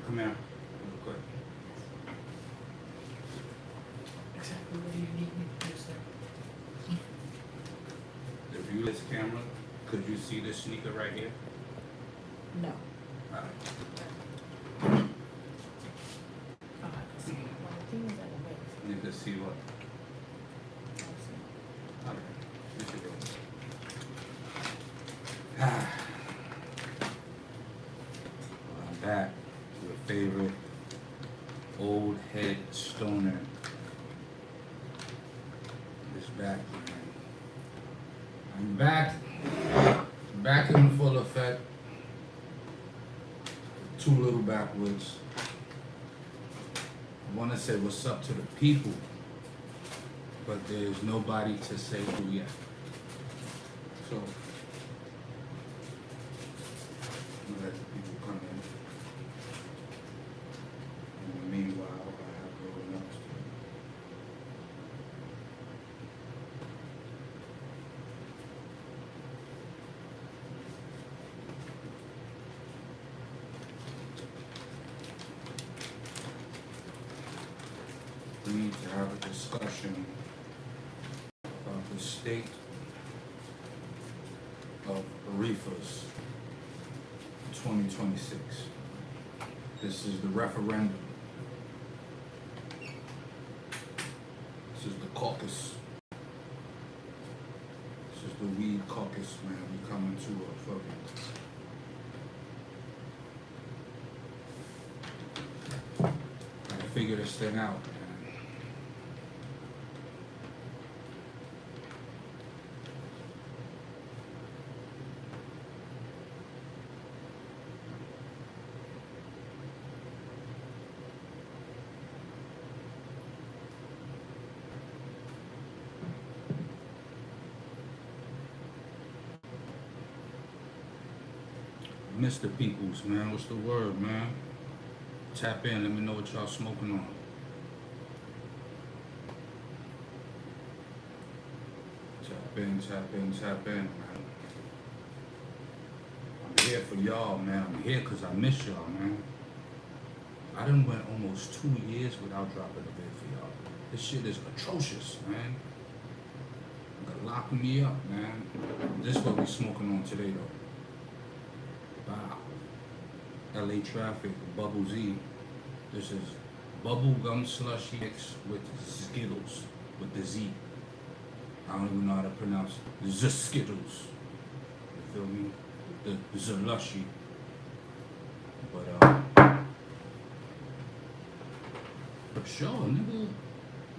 come here. Real quick. Exactly what do you need me to do, sir? If you this camera, could you see this sneaker right here? No. Alright. Oh, I can see it. Well, the thing is that it makes. You can see what? I'll see. Alright. You should go. I'm back. Your favorite old head stoner is back, man. I'm back in full effect. Too little backwards. I want to say what's up to the people, but there's nobody to say who yet. So, I'm gonna let the people come in. And meanwhile, I have going up to we need to have a discussion about the state of reefers 2026. This is the referendum. This is the caucus. This is the weed caucus, man. We coming to a fucking. Gotta figure this thing out, man. Mr. Peoples, man, what's the word, man? Tap in, let me know what y'all smoking on. Tap in, man. I'm here for y'all, man. I'm here because I miss y'all, man. I done went almost 2 years without dropping a vid for y'all. This shit is atrocious, man. They're locking me up, man. This is what we smoking on today, though. Wow. LA Traffic, Bubble Z. This is bubble gum slushy mix with Skittles, with the Z. I don't even know how to pronounce it. The Skittles. You feel me? The Zalushy. But, for sure, nigga.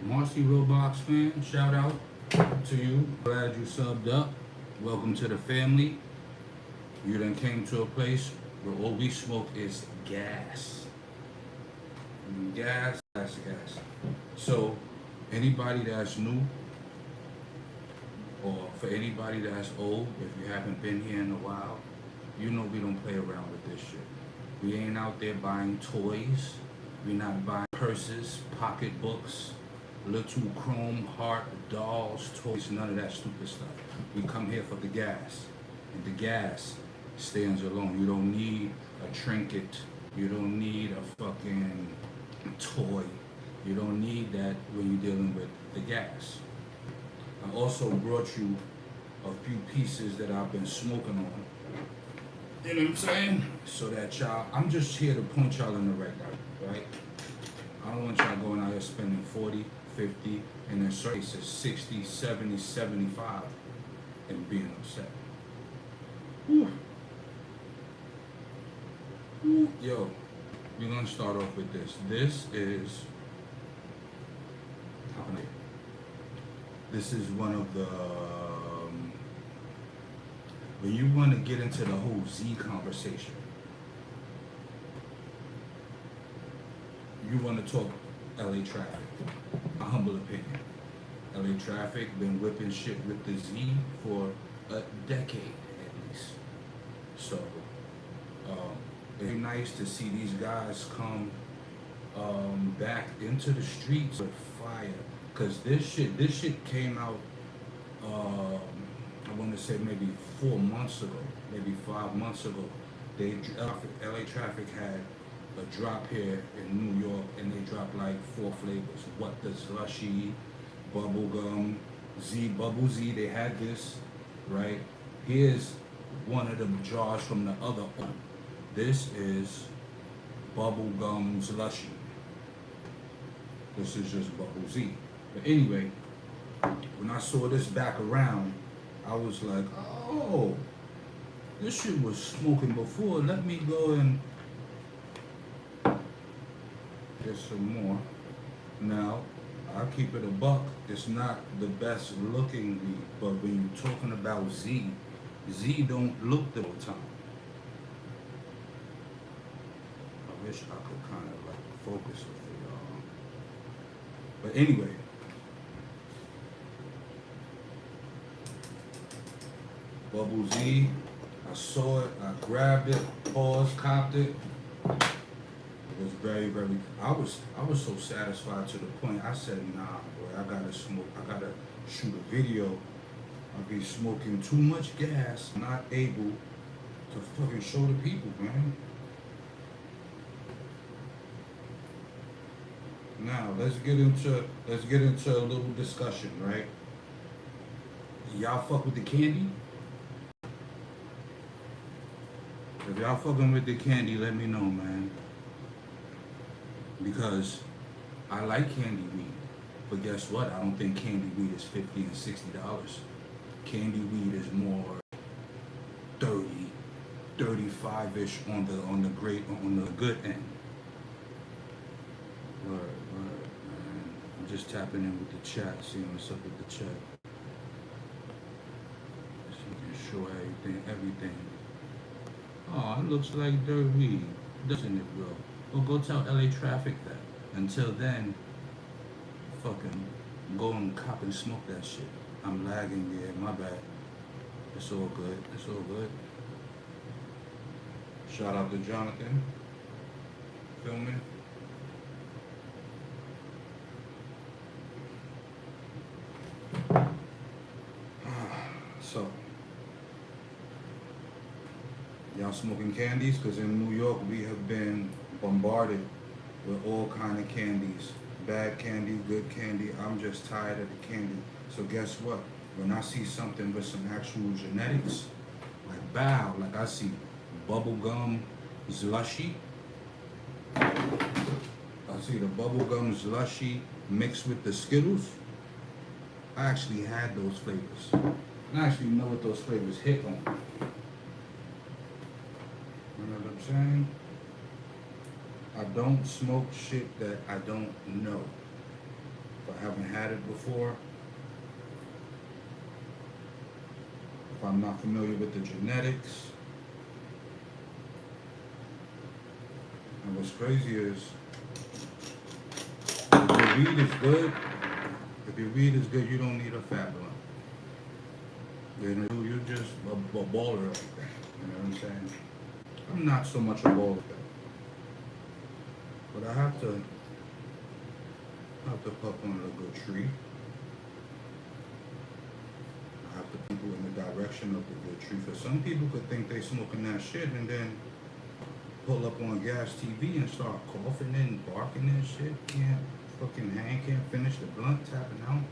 Marcy Roblox fan, shout out to you. Glad you subbed up. Welcome to the family. You done came to a place where all we smoke is gas. Gas. So, anybody that's new, or for anybody that's old, if you haven't been here in a while, you know we don't play around with this shit. We ain't out there buying toys. We not buying purses, pocketbooks, little chrome heart, dolls, toys, none of that stupid stuff. We come here for the gas. And the gas stands alone. You don't need a trinket. You don't need a fucking toy. You don't need that when you're dealing with the gas. I also brought you a few pieces that I've been smoking on. You know what I'm saying? So that y'all, I'm just here to point y'all in the right direction, right? I don't want y'all going out here spending 40, 50, and in certain cases 60, 70, 75 and being upset. Whew. Yo, we're gonna start off with this. This is one of the when you want to get into the whole Z conversation, you want to talk LA Traffic. My humble opinion. LA Traffic been whipping shit with the Z for a decade at least. So it's nice to see these guys come back into the streets with fire. Cause this shit came out I want to say maybe 4 months ago, maybe 5 months ago. LA Traffic had a a drop here in New York, and they drop like 4 flavors. What the slushy, bubblegum, Z, Bubble Z, they had this, right? Here's one of the jars from the other one. This is bubblegum slushy. This is just Bubble Z. But anyway, when I saw this back around, I was like, oh, this shit was smoking before. Let me go and get some more. Now, I'll keep it a buck. It's not the best looking weed, but when you're talking about Z, Z don't look the whole time. I wish I could kind of like focus it for y'all. But anyway, Bubble Z, I saw it, I grabbed it, paused, copped it. It was very, very, I was so satisfied to the point, I said, nah, boy, I gotta smoke, I gotta shoot a video. I'll be smoking too much gas, not able to fucking show the people, man. Now, let's get into a little discussion, right? Y'all fuck with the candy? If y'all fucking with the candy, let me know, man. Because I like candy weed, but guess what? I don't think candy weed is $50 and $60. Candy weed is more 30, 35-ish on the good end. Word, man. I'm just tapping in with the chat, seeing what's up with the chat. Just making sure everything. Oh, it looks like dirt weed, doesn't it, bro? Well, go tell LA Traffic that. Until then, fucking go and cop and smoke that shit. I'm lagging, yeah, my bad. It's all good, it's all good. Shout out to Jonathan, filming. So, y'all smoking candies? Because in New York, we have been bombarded with all kind of candies. Bad candy, good candy. I'm just tired of the candy. So guess what? When I see something with some actual genetics, like bow, like I see bubblegum slushy. I see the bubblegum slushy mixed with the Skittles. I actually had those flavors. I actually know what those flavors hit on. You know what I'm saying? I don't smoke shit that I don't know. If I haven't had it before, if I'm not familiar with the genetics. And what's crazy is, if your weed is good, you don't need a fat blunt. You know, you're just a baller like that. You know what I'm saying? I'm not so much a baller like that. But I have to puff on a good tree. I have to people in the direction of the good tree. For some people could think they smoking that shit and then pull up on GAStv and start coughing and barking and shit. Can't fucking hang, can't finish the blunt, tapping out.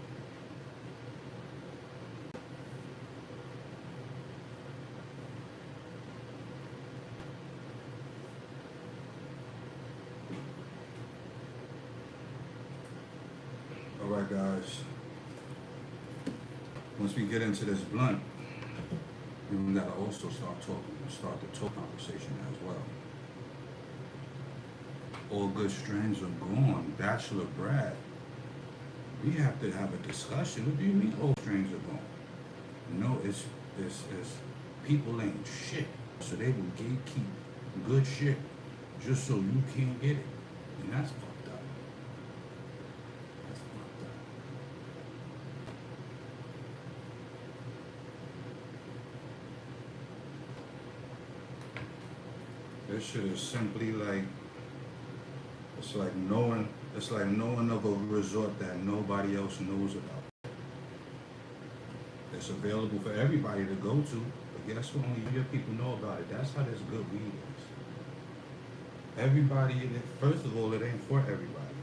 Alright guys, once we get into this blunt, we gotta also start the talk conversation as well. All good strains are gone. Bachelor Brad, we have to have a discussion. What do you mean all strains are gone? No, it's people ain't shit, so they will gatekeep good shit just so you can't get it, and that's fucked up. That's fucked up. This shit is simply like, it's like knowing of a resort that nobody else knows about. It's available for everybody to go to, but guess what? Only your people know about it. That's how this good weed is. Everybody, first of all, it ain't for everybody.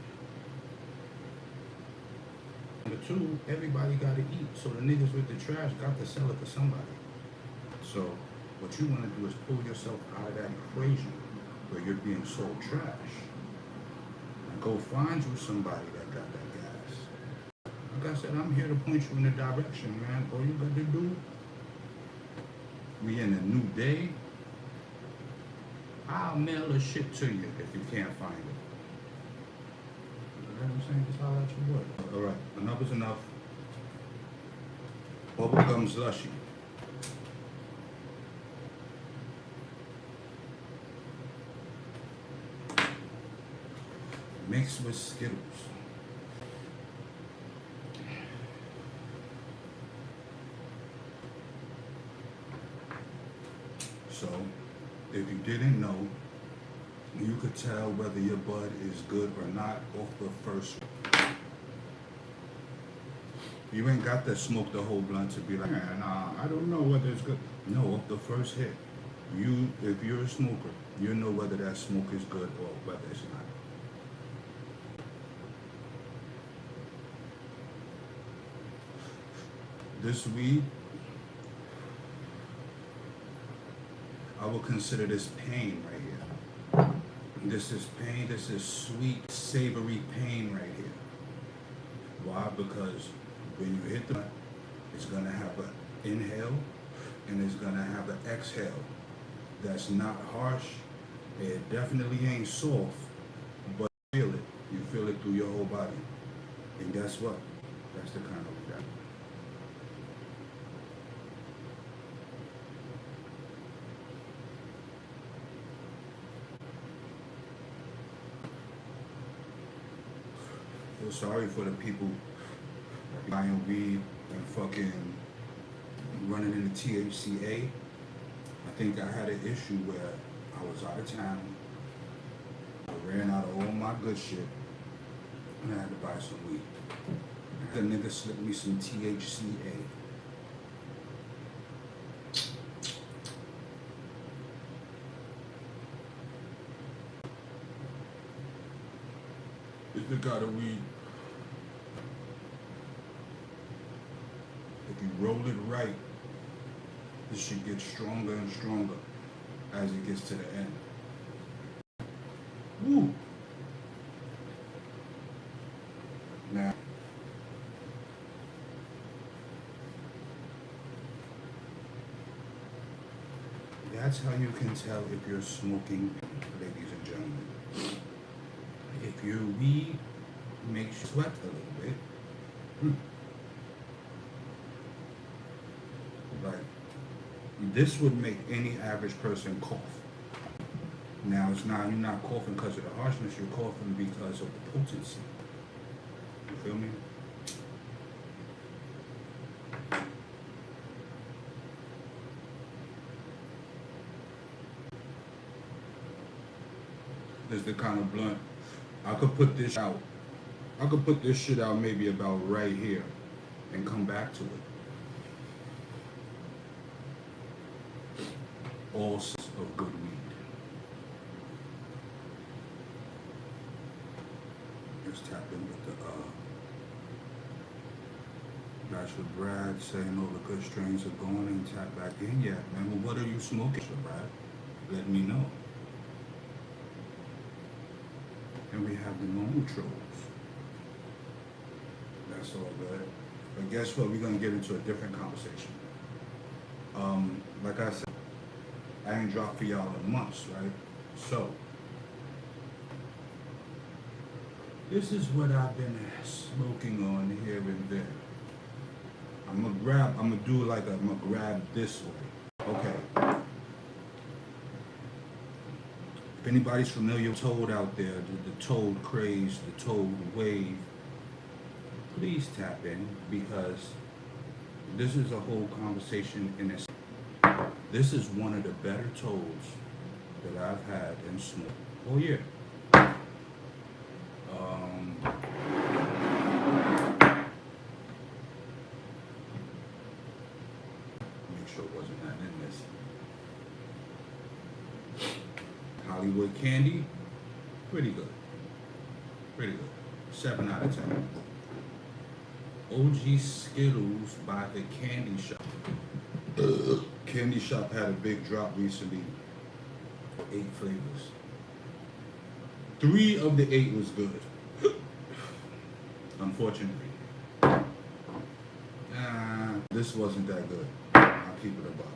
Number two, everybody gotta eat. So the niggas with the trash got to sell it to somebody. So what you wanna do is pull yourself out of that equation where you're being sold trash. And go find you somebody that got that gas. Like I said, I'm here to point you in the direction, man. All you gotta do, we in a new day. I'll mail the shit to you if you can't find it. You know what I'm saying? Just holler at your boy. Alright, enough is enough. Bubblegum slushy. Mixed with Skittles. So, if you didn't know, you could tell whether your bud is good or not off the first. You ain't got to smoke the whole blunt to be like, man, I don't know whether it's good. No, off the first hit. If you're a smoker, you know whether that smoke is good or whether it's not. This weed, I would consider this pain right here. This is pain, this is sweet, savory pain right here. Why? Because when you hit the blunt, it's gonna have an inhale and it's gonna have an exhale. That's not harsh. It definitely ain't soft, but you feel it. You feel it through your whole body. And guess what? That's the kind of that. Feel sorry for the people buying weed and fucking running into THCA. I think I had an issue where I was out of town. I ran out of all my good shit and I had to buy some weed. The nigga slipped me some THCA. It's the kind of weed. If you roll it right, this shit gets stronger and stronger as it gets to the end. Woo! Now, that's how you can tell if you're smoking, ladies and gentlemen. If your weed makes you sweat a little bit, like this would make any average person cough. Now you're not coughing because of the harshness, you're coughing because of the potency. You feel me? This is the kind of blunt. I could put this out. I could put this shit out maybe about right here and come back to it. All sorts of good weed. Just tap in with the Bachelor Brad saying all the good strains are going and tap back in yet. Man, well, what are you smoking, Brad? Let me know. And we have the normal trolls. That's all good. But guess what? We're gonna get into a different conversation. Like I said, I ain't dropped for y'all in months, right? So this is what I've been smoking on here and there. I'm gonna grab this way. Okay. If anybody's familiar with Toad out there, the Toad craze, the Toad wave, please tap in because this is a whole conversation in itself. This is one of the better Toads that I've had in smoke all year. Make sure it wasn't that in this. Hollywood Candy, Pretty good. Pretty good. 7 out of 10. OG Skittles by the Candy Shop. Candy Shop had a big drop recently. 8 flavors. 3 of the 8 was good. Unfortunately. This wasn't that good. I'll keep it above.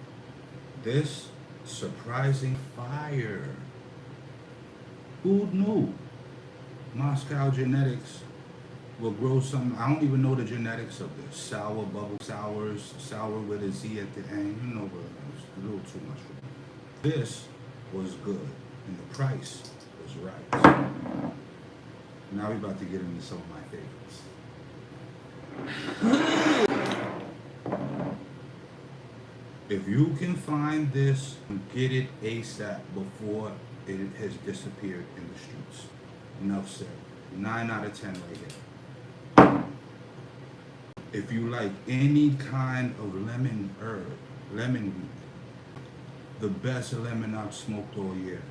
This surprising fire. Who knew Moscow Genetics will grow some? I don't even know the genetics of this. Sour bubble sours, sour with a Z at the end. You know, but it's a little too much for me. This was good, and the price was right. Now we're about to get into some of my favorites. If you can find this, get it ASAP before it has disappeared in the streets. Enough said. 9 out of 10 right here. If you like any kind of lemon weed, the best lemon I've smoked all year.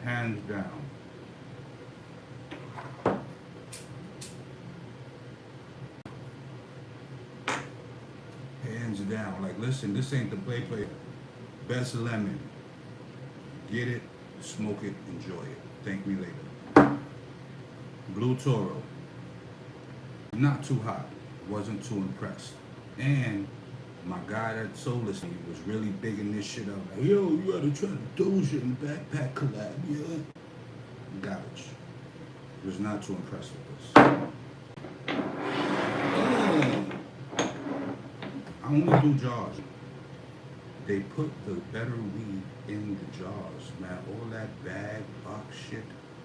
Hands down. Hands down. Like, listen, this ain't the play. Best lemon. Get it, smoke it, enjoy it. Thank me later. Blue Toro. Not too hot. Wasn't too impressed. And my guy that sold this to me was really bigging this shit up. Like, yo, you gotta try the Doja and Backpack collab, yeah? Garbage. Was not too impressed with this. I only do jars. They put the better weed in the jars, man. All that bag box shit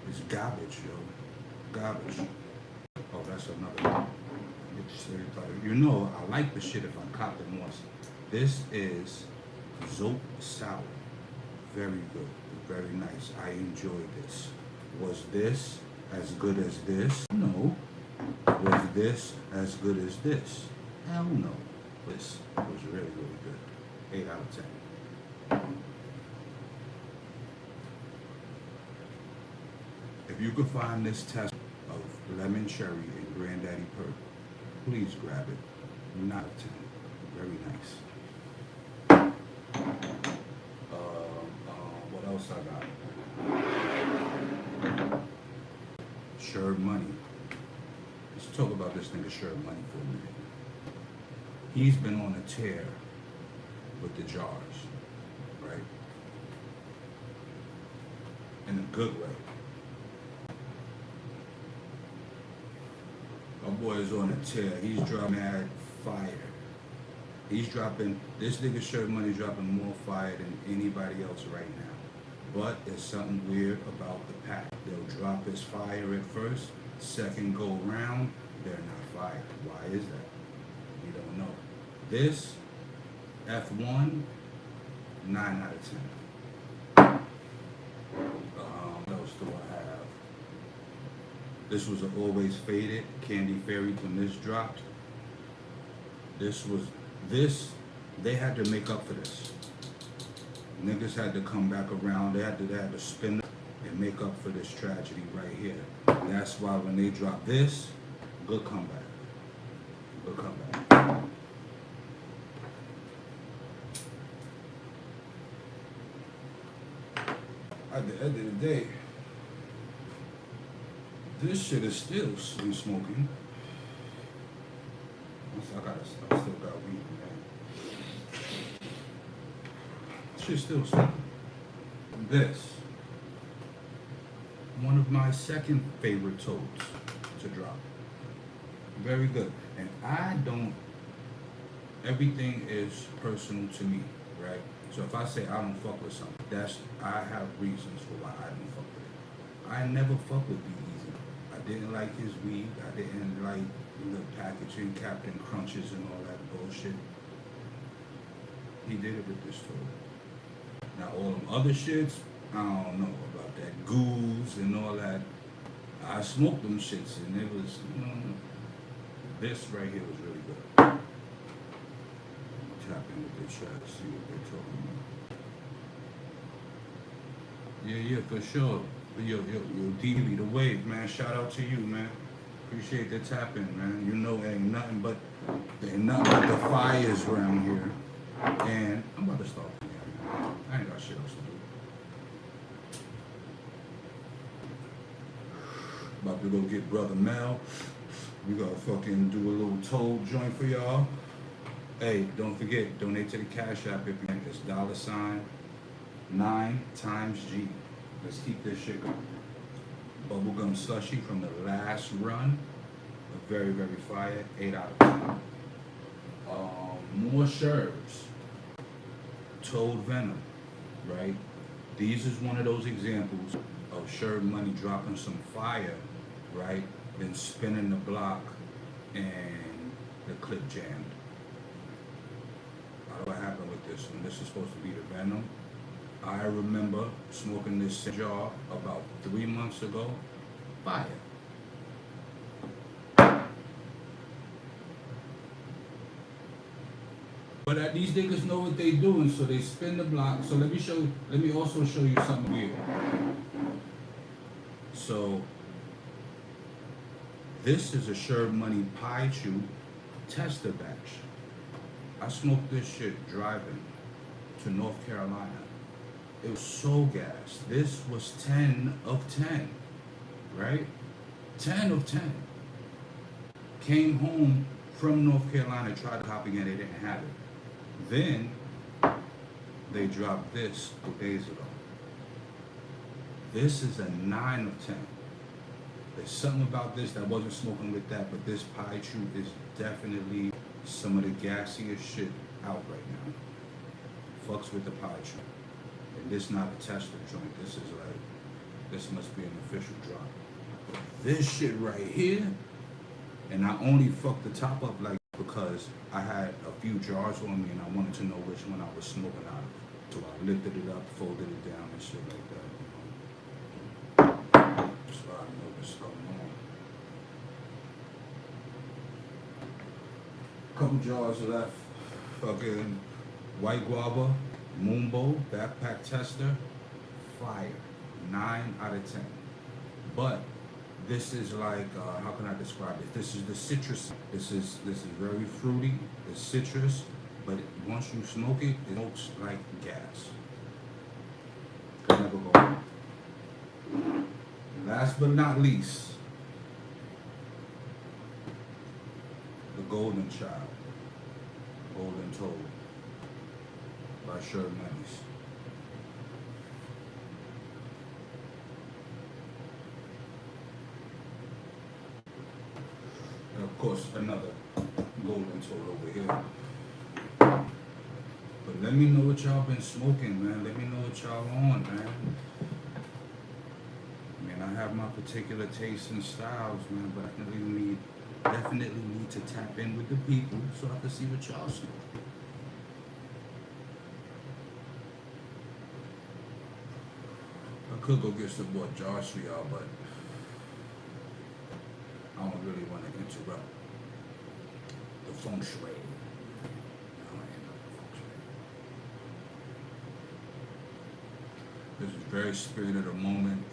is garbage, yo. Garbage. Oh, that's another one. You know, I like the shit if I cop it once. This is Zope Sour. Very good. Very nice. I enjoyed this. Was this as good as this? No. Was this as good as this? Hell no. This was really, really good. 8 out of 10. If you could find this test of lemon cherry and Granddaddy Perk, please grab it. 9 out of 10. Very nice. What else I got? Sure Money. Let's talk about this nigga Sure Money for a minute. He's been on a tear with the jars, right? In a good way. My boy is on a tear. He's dropping mad fire. He's dropping, this nigga Sure Money dropping more fire than anybody else right now. But there's something weird about the pack. They'll drop his fire at first, second go round, they're not fire. Why is that? We don't know. This, F1, 9 out of 10. What else do I have? This was Always Faded, Candy Fairy when this dropped. They had to make up for this. Niggas had to come back around, they had to spin and make up for this tragedy right here. That's why when they drop this, good comeback. Good comeback. At the end of the day, this shit is still sweet smoking. I still got weed, man. Shit's still smoking. This, one of my second favorite toads to drop. Very good. And everything is personal to me, right? So if I say I don't fuck with something, I have reasons for why I don't fuck with it. I never fuck with B-Easy. I didn't like his weed. I didn't like the packaging, Captain Crunches and all that bullshit. He did it with this toad. Now all them other shits, I don't know about that. Goose and all that. I smoked them shits and it was, this right here was really good. Tap in with their chat to see what they're talking about. Yeah, for sure. Yo, DB, the wave, man. Shout out to you, man. Appreciate the tap in, man. You know, ain't nothing but the fires around here. And I'm about to start. I ain't got shit else to do. About to go get Brother Mel. We gonna fucking do a little toll joint for y'all. Hey, don't forget, donate to the Cash App if you can. It's $9 Let's keep this shit going. Bubblegum slushy from the last run. Very, very fire. 8 out of 10. More sherbs. Toad Venom, right? These is one of those examples of Sherb Money dropping some fire, right? Then spinning the block and the clip jammed. What happened with this one? This is supposed to be the Venom. I remember smoking this jar about 3 months ago. Fire. But these niggas know what they doing, so they spin the block. So let me also show you something weird. So this is a Sherb Money Pie Chew tester batch. I smoked this shit driving to North Carolina. It was so gas. This was 10 of 10, right? 10 of 10. Came home from North Carolina, tried to hop again, they didn't have it. Then they dropped this 2 days ago. This is a 9 of 10. There's something about this that wasn't smoking with that, but this Pie Chew is definitely some of the gassiest shit out right now. Fucks with the Pie Chew. And this not a tester joint. This must be an official drop. This shit right here, and I only fucked the top up like because I had a few jars on me and I wanted to know which one I was smoking out of. So I lifted it up, folded it down and shit like that. So I know what's going on. Couple jars left. Fucking White Guava, Moonbow, Backpack Tester, fire. 9 out of 10. But this is like, how can I describe it? This is the citrus. This is very fruity. It's citrus, but once you smoke it, it smokes like gas. Could never go wrong. Last but not least, the Golden Child, Golden Toad by Sherb Money's. And of course, another Golden Toad over here. But let me know what y'all been smoking, man. Let me know what y'all on, man. I mean, I have my particular tastes and styles, man, but I definitely need to tap in with the people so I can see what y'all smoke. I could go get some more jars for y'all, but I don't really want to interrupt the feng shui. This is very spirit of the moment.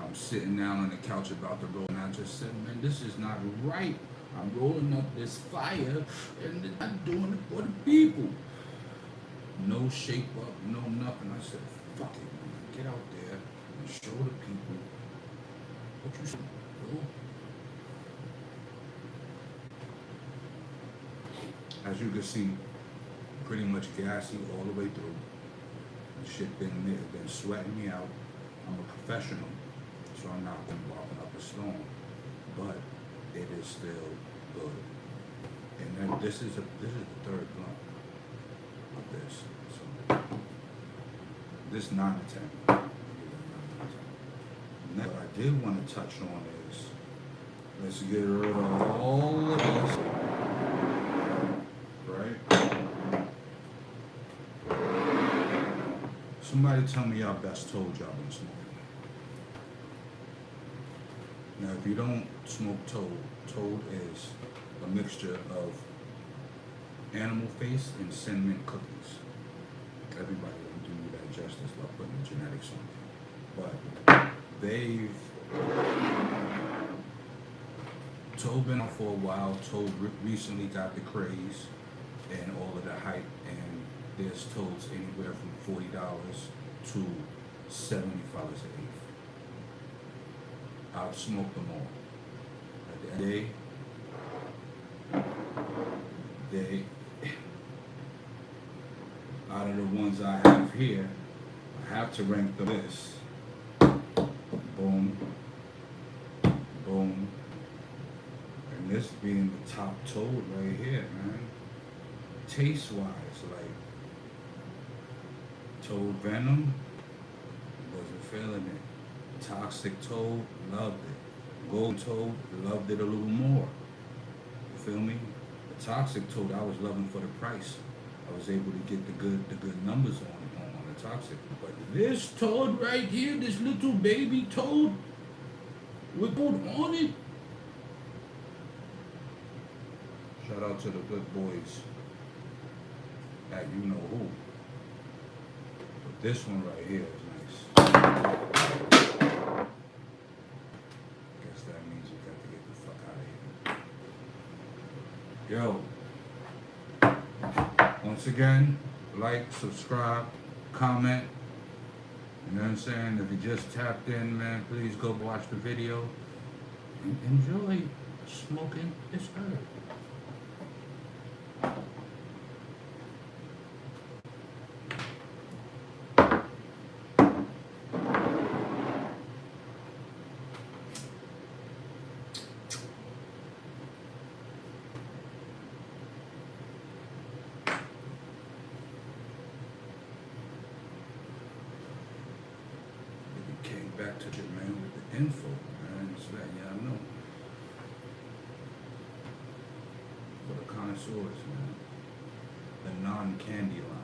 I'm sitting down on the couch about to roll, and I just said, man, this is not right. I'm rolling up this fire, and I'm doing it for the people. No shape up, no nothing. I said, fuck it, man. Get out there and show the people what you should do. As you can see, pretty much gassy all the way through. The shit been sweating me out. I'm a professional, so I'm not gonna walking up a storm, but it is still good. And then this is the third blunt of this. So this 9 to 10. Now what I did want to touch on is let's get rid of all of this. Right? Somebody tell me y'all best toad y'all been smoking. Now, if you don't smoke toad is a mixture of animal face and cinnamon cookies. Everybody don't do you that justice by putting the genetics on it. But they've Toad been on for a while. Toad recently got the craze and all of the hype, and there's Toads anywhere from $40 to $70 an eighth. I've smoked them all. At the end of the day, they out of the ones I have here, I have to rank the list. Boom, boom, and this being the top Toad right here, man. Taste wise, like Toad Venom, wasn't feeling it. Toxic Toad, loved it. Golden Toad, loved it a little more. You feel me? The Toxic Toad, I was loving for the price. I was able to get the good numbers on the Toxic. But this Toad right here, this little baby Toad with Toad on it. Shout out to the good boys at you know who. But this one right here is nice. Guess that means you got to get the fuck out of here. Yo, once again, like, subscribe, comment. You know what I'm saying? If you just tapped in, man, please go watch the video and enjoy smoking this herb. Came back to the man with the info, man. Just letting y'all know. For the connoisseurs, man. The non-candy line.